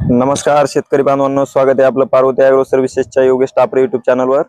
नमस्कार शेतकरी बांधवांनो, स्वागत आहे आपलं पार्वती ॲग्रो सर्व्हिसेसच्या योगेश टापरे यूट्यूब चॅनलवर।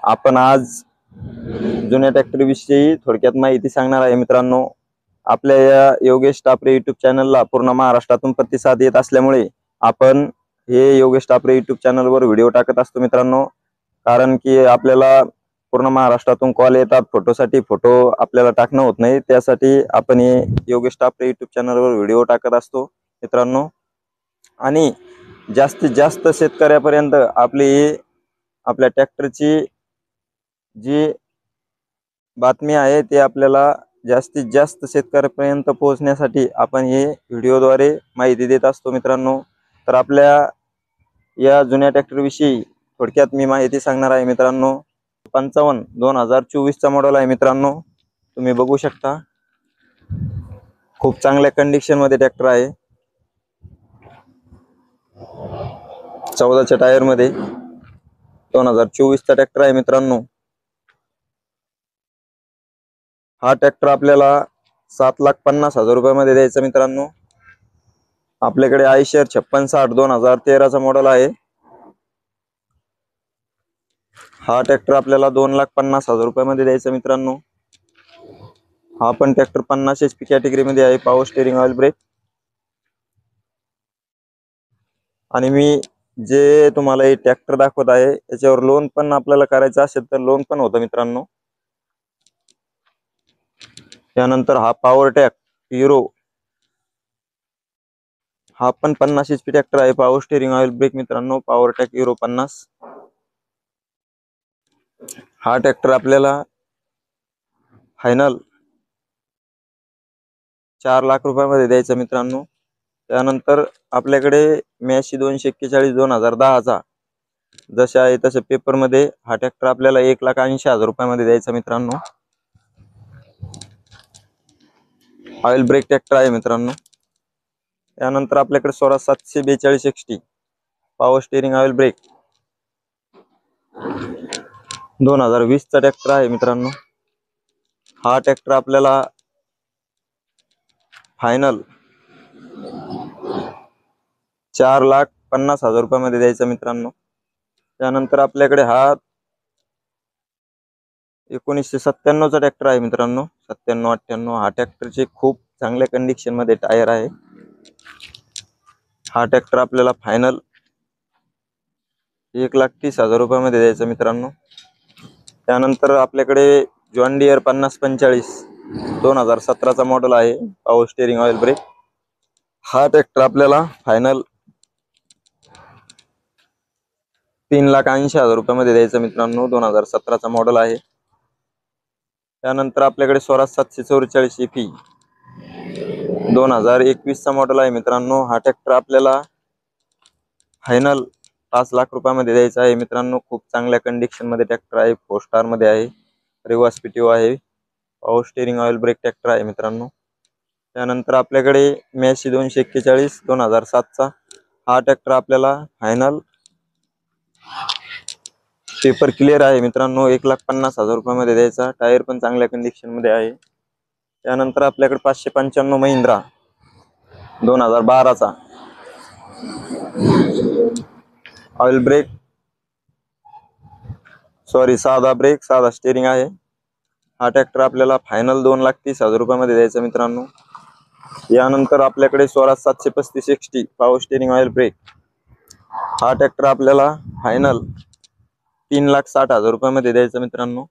आपण आज जुन्या ट्रॅक्टर विषयी थोडक्यात माहिती सांगणार आहे मित्रांनो। आपल्या या योगेश टापरे यूट्यूब चॅनलला पूर्ण महाराष्ट्रातून प्रतिसाद येत असल्यामुळे आपण हे योगेश टापरे यूट्यूब चॅनलवर व्हिडिओ टाकत असतो मित्रांनो। कारण की आपल्याला पूर्ण महाराष्ट्रातून कॉल येतात, फोटोसाठी फोटो आपल्याला टाकणं होत नाही, त्यासाठी आपण हे योगेश टापरे यूट्यूब चॅनलवर व्हिडिओ टाकत असतो मित्रांनो। आणि जास्तीत जास्त शेतकऱ्यापर्यंत आपल्या ट्रॅक्टरची जी बातमी आहे ते आपल्याला जास्तीत जास्त शेतकऱ्यापर्यंत पोहोचण्यासाठी आपण हे व्हिडिओद्वारे माहिती देत असतो मित्रांनो। तर आपल्या या जुन्या ट्रॅक्टर विषयी थोडक्यात मी माहिती सांगणार आहे मित्रांनो। 55 2024 चा मॉडेल आहे मित्रांनो, तुम्ही बघू शकता। खूप चांगल्या कंडिशन मध्ये ट्रॅक्टर आहे। 14च्या टायर मध्ये 2024 चा ट्रॅक्टर आहे मित्रांनो। हा ट्रॅक्टर आपल्याला 7,50,000 रुपयामध्ये द्यायचा मित्रांनो। आपल्याकडे आयशर 5660 2013 चा मॉडेल आहे। हा ट्रॅक्टर आपल्याला 2,50,000 रुपयामध्ये द्यायचा मित्रांनो। हा पण ट्रॅक्टर 50 HP कॅटेगरी मध्ये आहे, पॉवर स्टीअरिंग ऑइल ब्रेक। आणि मी जे तुम्हाला हे ट्रॅक्टर दाखवत आहे याच्यावर लोन पण आपल्याला करायचं असेल तर लोन पण होतं मित्रांनो। त्यानंतर हा पॉवर टॅक हिरो, हा पण 50 HP ट्रॅक्टर आहे, पॉवर स्टीअरिंग ऑइल ब्रेक मित्रांनो, पॉवर टॅक हिरो 50। हा ट्रॅक्टर आपल्याला फायनल 4 लाख रुपयामध्ये द्यायचा मित्रांनो। त्यानंतर आपल्याकडे मॅशी 241 2010 चा जसे आहे तसे पेपर मध्ये हा ट्रॅक्टर आपल्याला 1,80,000 रुपयामध्ये द्यायचा मित्रांनो। ऑइल ब्रेक ट्रॅक्टर आहे मित्रांनो। त्यानंतर आपल्याकडे Swaraj 742 XT power steering oil brake 2020 चा ट्रॅक्टर आहे मित्रांनो। हा ट्रॅक्टर आपल्याला फायनल 4,50,000 रुपयामध्ये द्यायचा मित्रांनो। त्यानंतर आपल्याकडे हा 1997 चा ट्रॅक्टर आहे मित्रांनो, 97-98। हा ट्रॅक्टरचे खूप चांगल्या कंडिशन मध्ये टायर आहे। हा ट्रॅक्टर आपल्याला फायनल 1,30,000 रुपयामध्ये द्यायचा मित्रांनो। त्यानंतर आपल्याकडे जॉन डियर 5045 2017 चा मॉडेल आहे, पॉवर स्टीअरिंग ऑइल ब्रेक। हा ट्रॅक्टर आपल्याला फायनल 3,80,000 रुपयामध्ये द्यायचा मित्रांनो, 2017 चा मॉडेल आहे। त्यानंतर आपल्याकडे स्वराज 744 EFI 2021 चा मॉडेल आहे मित्रांनो। हा ट्रॅक्टर आपल्याला फायनल 5 लाख रुपयामध्ये द्यायचा आहे मित्रांनो। खूप चांगल्या कंडिशन मध्ये ट्रॅक्टर आहे, 4 स्टार मध्ये आहे, रिवर्स पीटीओ आहे, power steering oil brake tractor आहे मित्रांनो। त्यानंतर आपल्याकडे मॅशी 241 2007 चा हा ट्रॅक्टर आपल्याला फायनल पेपर क्लिअर आहे मित्रांनो, 1,50,000 रुपयामध्ये द्यायचा। टायर पण चांगल्या कंडिशन मध्ये आहे। त्यानंतर आपल्याकडे 595 महिंद्रा 2012 चा ऑइल ब्रेक साधा ब्रेक, साधा स्टीअरिंग आहे। हा ट्रॅक्टर आपल्याला फायनल 2,30,000 रुपयामध्ये द्यायचा मित्रांनो। यानंतर आपल्याकडे Swaraj 735 XT power steering oil brake, हा ट्रॅक्टर आपल्याला फायनल 3,60,000 रुपयामध्ये द्यायचा मित्रांनो।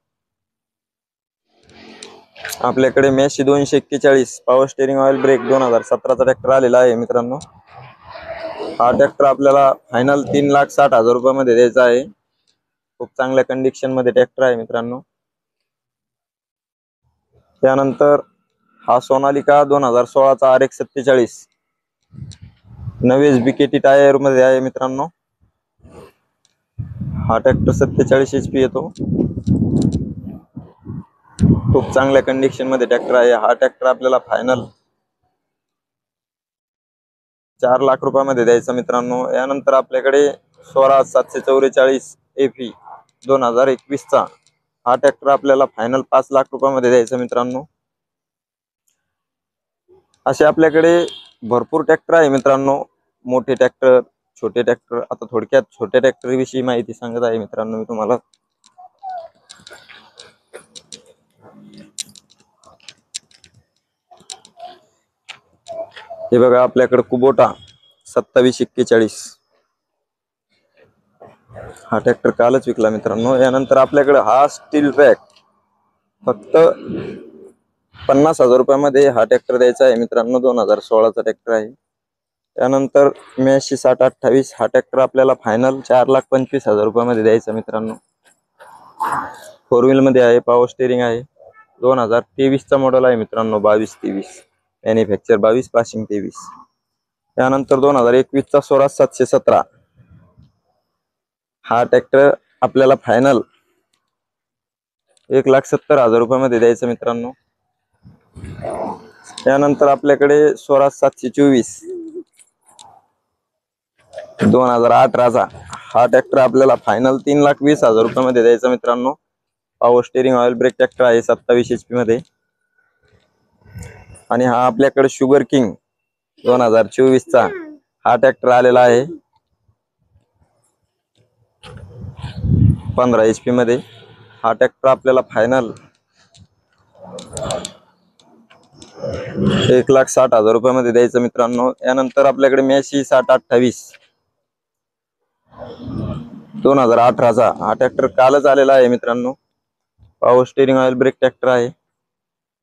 आपल्याकडे Massey 241 power steering oil brake 2017 चा ट्रॅक्टर आलेला आहे मित्रांनो। हा ट्रॅक्टर आपल्याला फायनल 3,60,000 रुपयामध्ये द्यायचा आहे। खूप चांगल्या कंडिशन मध्ये ट्रॅक्टर आहे मित्रांनो। त्यानंतर हा सोनालिका 2016 चा RX 47 नवीस BKT टायर मध्ये आहे मित्रांनो। हा ट्रॅक्टर 47 HP येतो, खूप चांगल्या कंडिशन मध्ये ट्रॅक्टर आहे। हा ट्रॅक्टर आपल्याला फायनल 4 लाख रुपयामध्ये द्यायचा मित्रांनो। यानंतर आपल्याकडे स्वराज 744 FE 2021 चा हा ट्रॅक्टर आपल्याला फायनल 5 लाख रुपयामध्ये द्यायचा मित्रांनो। असे आपल्याकडे भरपूर ट्रॅक्टर आहे मित्रांनो। मोठे ट्रॅक्टर, छोटे ट्रॅक्टर. आता थोडक्यात छोट्या ट्रॅक्टर विषयी माहिती सांगत आहे मित्रांनो मी तुम्हाला. हे बघा आपल्याकडे कुबोटा 2741. हा ट्रॅक्टर कालच विकला मित्रांनो. यानंतर आपल्याकडे हा स्टील ट्रॅक फक्त 50,000 रुपयामध्ये हा ट्रॅक्टर द्यायचा आहे मित्रांनो. 2016चा ट्रॅक्टर आहे. त्यानंतर 826028 हा ट्रॅक्टर आपल्याला फायनल 4,25,000 रुपयामध्ये द्यायचा मित्रांनो. 4 व्हील मध्ये आहे, पॉवर स्टेरिंग आहे. 2023चा मॉडेल आहे मित्रांनो. 2223 मॅन्युफॅक्चर 22, पासिंग 23. त्यानंतर 2021चा स्वराज 717 हा ट्रॅक्टर आपल्याला फायनल 1,70,000 रुपयामध्ये द्यायचं मित्रांनो. त्यानंतर आपल्याकडे स्वराज 724 2018चा हा ट्रॅक्टर आपल्याला फायनल 3,20,000 रुपयामध्ये द्यायचा मित्रांनो. Power steering oil brake tractor आहे 27 HP मध्ये. आणि हा आपल्याकडे शुगर किंग 2024चा हा ट्रॅक्टर आलेला आहे 15 HP मध्ये. हा ट्रॅक्टर आपल्याला फायनल 1,60,000 रुपयामध्ये द्यायचं मित्रांनो. यानंतर आपल्याकडे 826028 2018चा हा ट्रॅक्टर कालच आलेला आहे मित्रांनो. Power steering oil brake tractor आहे.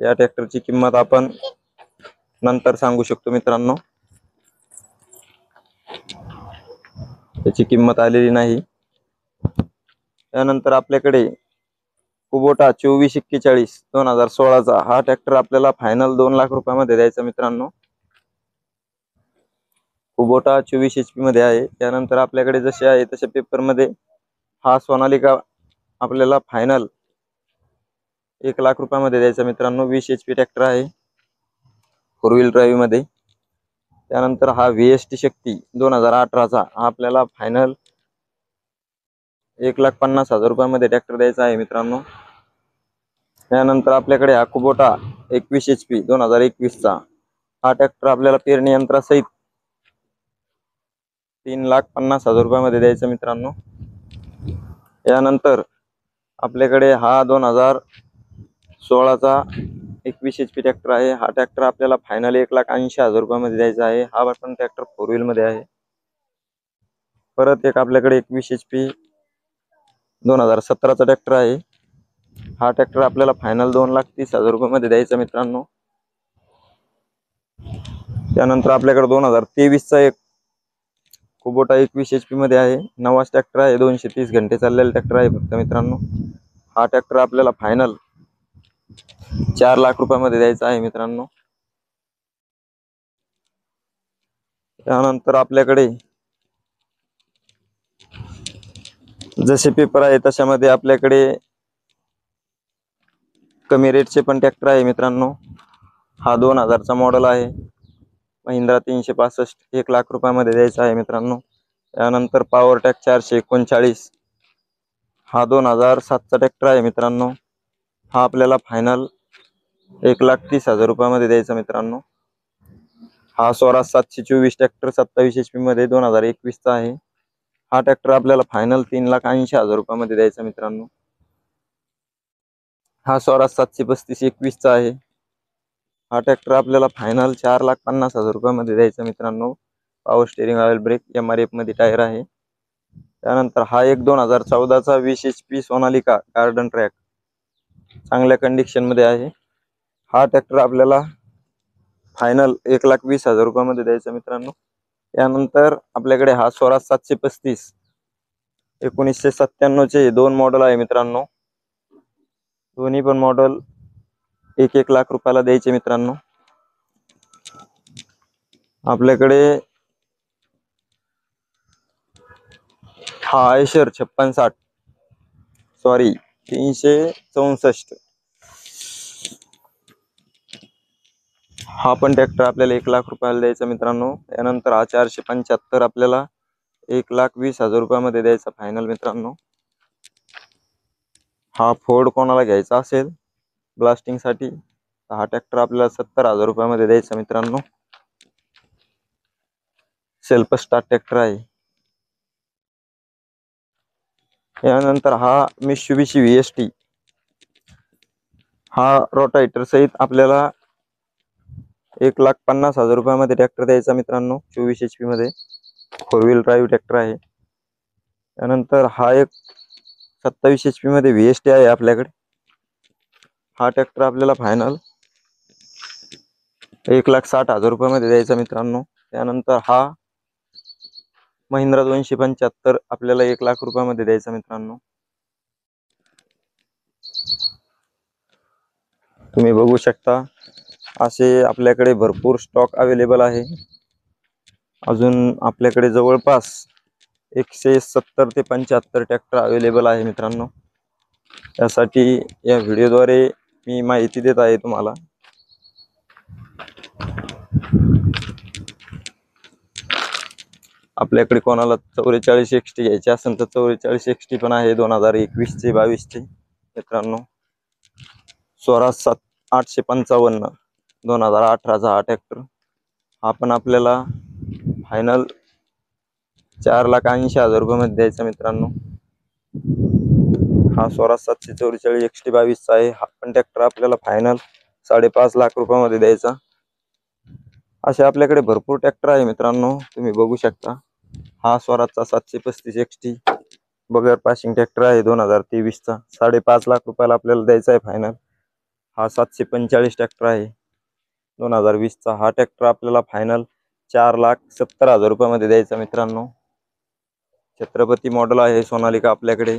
या ट्रॅक्टरची किंमत आपण नंतर सांगू शकतो मित्रांनो, त्याची किंमत आलेली नाही. त्यानंतर आपल्याकडे कुबोटा 2441 2016चा हा ट्रॅक्टर आपल्याला फायनल 2 लाख रुपयामध्ये द्यायचा मित्रांनो. कुबोटा 24 HP मध्ये आहे. त्यानंतर आपल्याकडे जसे आहे तसे पेपर मध्ये हा सोनालिका आपल्याला फायनल 1 लाख रुपयामध्ये द्यायचा मित्रांनो. 20 HP ट्रॅक्टर आहे 4 व्हील ड्राईव्ह मध्ये. त्यानंतर हा VST शक्ती 2018चा हा आपल्याला फायनल 1,50,000 रुपयामध्ये ट्रॅक्टर द्यायचा आहे मित्रांनो. त्यानंतर आपल्याकडे हा कुबोटा 21 HP 2021चा हा ट्रॅक्टर आपल्याला पेरणी यंत्रासहित 3,50,000 रुपयामध्ये द्यायचा मित्रांनो. यानंतर आपल्याकडे हा 2016चा 21 HP ट्रॅक्टर आहे. हा ट्रॅक्टर आपल्याला फायनल 1,80,000 रुपयामध्ये द्यायचा आहे. हा पण ट्रॅक्टर 4 व्हील मध्ये आहे. परत एक आपल्याकडे 21 HP 2017चा ट्रॅक्टर आहे. हा ट्रॅक्टर आपल्याला फायनल 2,30,000 रुपयामध्ये द्यायचा मित्रांनो. त्यानंतर आपल्याकडे 2023चा एक कुबोटा 21 HP मध्ये आहे. नवाच ट्रॅक्टर आहे. 230 घंटे चाललेला ट्रॅक्टर आहे फक्त मित्रांनो. हा ट्रॅक्टर आपल्याला फायनल 4 लाख रुपयामध्ये द्यायचा आहे मित्रांनो. त्यानंतर आपल्याकडे जसे पेपर आहे तशामध्ये आपल्याकडे कमी रेटचे पण ट्रॅक्टर आहे मित्रांनो. हा 2000चा मॉडेल आहे. महिंद्रा 365 1 लाख रुपयामध्ये द्यायचा आहे मित्रांनो. त्यानंतर पॉवर टॅक 439 हा 2007चा ट्रॅक्टर आहे मित्रांनो. हा आपल्याला फायनल 1,30,000 रुपयामध्ये द्यायचा मित्रांनो. हा स्वराज 724 ट्रॅक्टर 27 HP मध्ये 2021चा आहे. हा ट्रॅक्टर आपल्याला फायनल 3,80,000 रुपयामध्ये द्यायचा मित्रांनो. हा स्वराज 735 21चा आहे. हा ट्रॅक्टर आपल्याला फायनल 4,50,000 रुपयामध्ये द्यायचा मित्रांनो. Power steering oil brake MRF मध्ये टायर आहे. त्यानंतर हा एक 2014चा 20 HP सोनालिका गार्डन ट्रॅक चांगल्या कंडिशन मध्ये आहे. हा ट्रॅक्टर आपल्याला फायनल 1,20,000 रुपयामध्ये द्यायचा मित्रांनो. त्यानंतर आपल्याकडे हा स्वराज 735 1997चे 2 मॉडेल आहे मित्रांनो. दोन्ही पण मॉडेल 1-1 लाख रुपयाला द्यायचे मित्रांनो. आपल्याकडे हा आयशर 5660 सॉरी 364 हा पण ट्रॅक्टर आपल्याला 1 लाख रुपयाला द्यायचा मित्रांनो. त्यानंतर हा 475 आपल्याला 1,20,000 रुपयामध्ये द्यायचा फायनल मित्रांनो. हा फोर्ड कोणाला घ्यायचा असेल ब्लास्टिंग साठी हा ट्रॅक्टर आपल्याला 70,000 रुपयामध्ये द्यायचा मित्रांनो. सेल्फ स्टार्ट ट्रॅक्टर आहे। यानंतर हा मित्सुबिशी VST, हा रोटावेटर सहित आपल्याला 1,50,000 रुपयामध्ये ट्रॅक्टर द्यायचा मित्रांनो। 24 HP मध्ये 4 व्हील ड्राईव्ह ट्रॅक्टर आहे। त्यानंतर हा एक 27 HP मध्ये VST आहे आपल्याकडे। हा ट्रॅक्टर आपल्याला फायनल 1,60,000 रुपयामध्ये द्यायचा मित्रांनो। त्यानंतर हा महिंद्रा 275 आपल्याला 1,00,000 रुपयामध्ये द्यायचा मित्रांनो। तुम्ही बघू शकता असे आपल्याकडे भरपूर स्टॉक अवेलेबल आहे। अजून आपल्याकडे जवळपास 170 ते 75 ट्रॅक्टर अवेलेबल आहे मित्रांनो। त्यासाठी या व्हिडिओद्वारे मी माहिती देत आहे तुम्हाला। आपल्याकडे कोणाला 44 XT घ्यायचे असेल तर 44 XT पण आहे 2021 चे 22 चे मित्रांनो। स्वराज 855 2018 हा ट्रॅक्टर, हा पण आपल्याला फायनल 4,80,000 रुपयामध्ये द्यायचा मित्रांनो। हा स्वराज 744 XT 22 चा आहे। हा पण ट्रॅक्टर आपल्याला फायनल 5.5 लाख रुपयामध्ये द्यायचा। असे आपल्याकडे भरपूर ट्रॅक्टर आहे मित्रांनो, तुम्ही बघू शकता। हा स्वराजचा 735 XT बगैर पासिंग ट्रॅक्टर आहे 2023 चा, 5.5 लाख रुपयाला आपल्याला द्यायचा आहे फायनल। हा 745 ट्रॅक्टर आहे 2020 चा, हा ट्रॅक्टर आपल्याला फायनल 4,70,000 रुपयामध्ये द्यायचा मित्रांनो। छत्रपती मॉडेल आहे सोनालिका आपल्याकडे।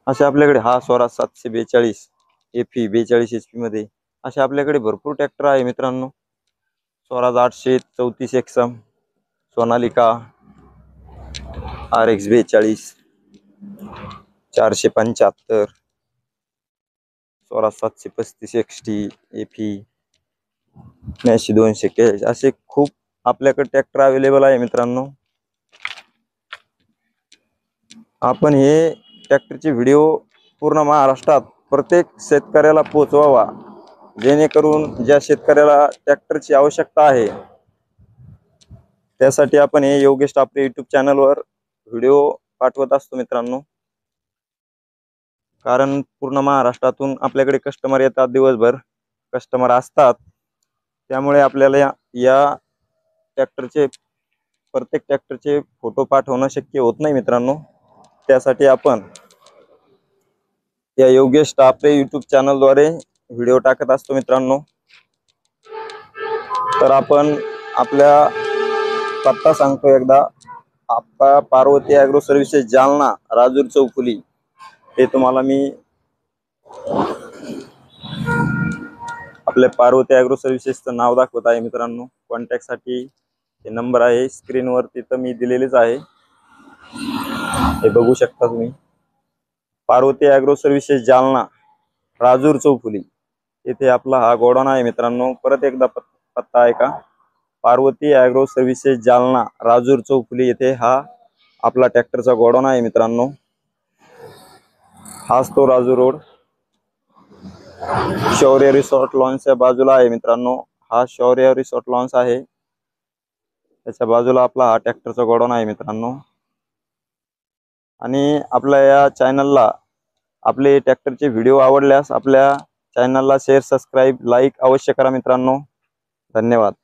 असे आपल्याकडे हा स्वराज 742 FE 42 HP मध्ये असे आपल्याकडे भरपूर ट्रॅक्टर आहे मित्रांनो। Swaraj 834 XM, Sonalika RX 42 475, Swaraj 735 XT FE 241 असे खूप आपल्याकडे ट्रॅक्टर अवेलेबल आहे मित्रांनो। आपण हे ट्रॅक्टरचे व्हिडिओ पूर्ण महाराष्ट्रात प्रत्येक शेतकऱ्याला पोहोचवावा, जेणेकरून ज्या शेतकऱ्याला ट्रॅक्टरची आवश्यकता आहे त्यासाठी आपण हे योगेश टापरे YouTube चॅनलवर व्हिडिओ पाठवत असतो मित्रांनो। कारण पूर्ण महाराष्ट्रातून आपल्याकडे कस्टमर येतात, दिवसभर कस्टमर असतात, त्यामुळे आपल्याला या ट्रॅक्टरचे प्रत्येक ट्रॅक्टरचे फोटो पाठवणं शक्य होत नाही मित्रांनो। त्यासाठी आपण या योगेश टापरे YouTube चॅनलद्वारे व्हिडिओ टाकत असतो मित्रांनो। तर आपण आपल्या पत्ता सांगतो एकदा, आपला पार्वती ॲग्रो सर्व्हिसेस जालना राजूर चौफुली, हे तुम्हाला मी आपल्या पार्वती ॲग्रो सर्व्हिसेसचं नाव दाखवत आहे मित्रांनो। कॉन्टॅक्ट साठी हे नंबर आहे स्क्रीनवरती तर मी दिलेलेच आहे, हे बघू शकता तुम्ही। पार्वती ॲग्रो सर्व्हिसेस जालना राजूर चौफुली येथे आपला हा गोडाऊन आहे मित्रांनो। परत एकदा पत्ता आहे का, पार्वती ॲग्रो सर्व्हिसेस जालना राजूर चौफुली येथे हा आपला ट्रॅक्टरचा गोडाऊन आहे मित्रांनो। हाच तो राजूर रोड शौर्य रिसॉर्ट लॉन्सच्या बाजूला आहे मित्रांनो। हा शौर्य रिसॉर्ट लॉन्स आहे, त्याच्या बाजूला आपला हा ट्रॅक्टरचा गोडाऊन आहे मित्रांनो। आणि आपल्या या चॅनलला आपले ट्रॅक्टरचे व्हिडिओ आवडल्यास आपल्या चॅनलला शेअर, सबस्क्राईब, लाईक अवश्य करा मित्रांनो। धन्यवाद।